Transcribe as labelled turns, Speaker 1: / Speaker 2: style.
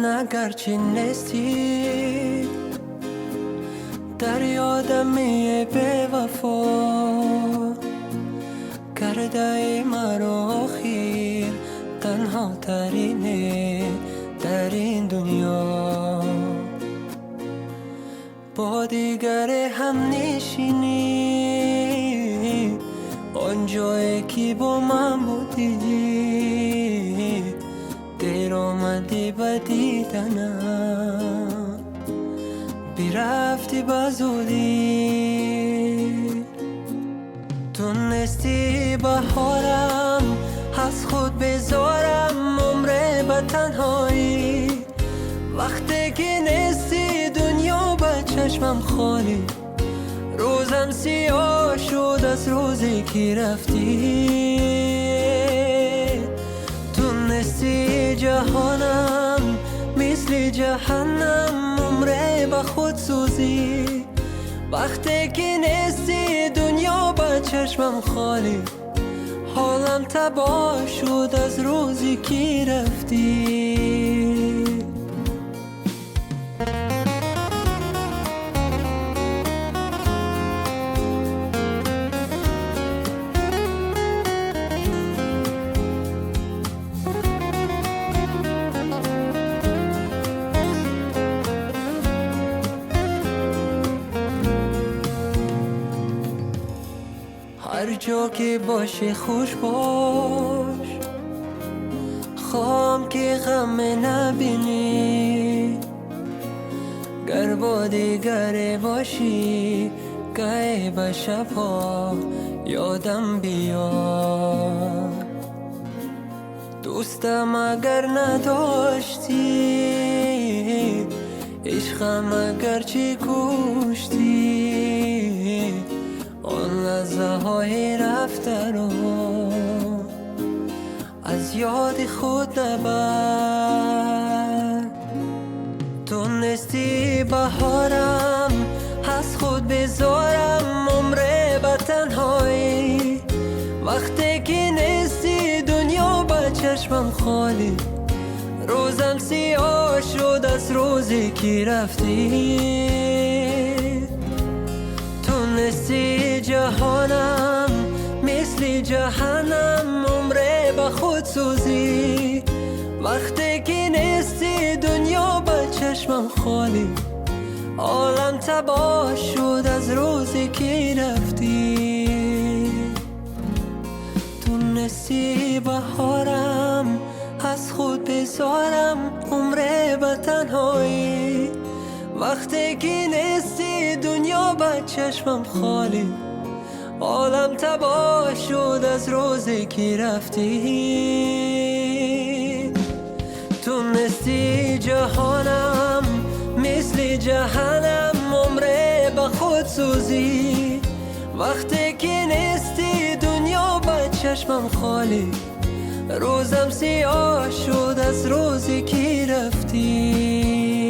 Speaker 1: من اگرچه نیستی، در یادم به وفا کرده مرا آخر تنها ترینه در این دنیا. با دیگر هم نشینی آنجایی که با من بودی، دیر آمدی به دیدنم برفتی بزودی. تونستی بهارم از خود بذارم عمره به تنهایی، وقتی که نیستی دنیا به چشمم خالی، روزم سیاه شد از روزی که رفتی. تونستی جهانم مثل جهنم عمره به خود سوزی، وقتی که نیستی دنیا به چشمم خالی، حالم تباه شد از روزی که رفتی. هر جا که باشی خوش باش، خواهم که غم نبینی، گر با دیگری باشی گاهی به شبها یادم بیاد. دوستم اگر نداشتی، عشقم اگر چی کشتی، آن لحظه های رفته رو از یاد خود نبر. تونستی بهارم از خود بذارم عمره به تنهایی، وقتی که نیستی دنیا به چشمم خالی، روزم سیاه شد از روزی که رفتی. تونستی جهانم مثل جهنم عمره به خود سوزی، وقتی که نیستی دنیا به چشمم خالی، عالم تباه شد از روزی که رفتی. تونستی بهارم از خود بذارم عمره به تنهایی، وقتی که نیستی دنیا به چشمم خالی، عالم تباه شد از روزی که رفتی. تونستی جهانم مثل جهنم عمره به خود سوزی، وقتی که نیستی دنیا به چشمم خالی، روزم سیاه شد از روزی که رفتی.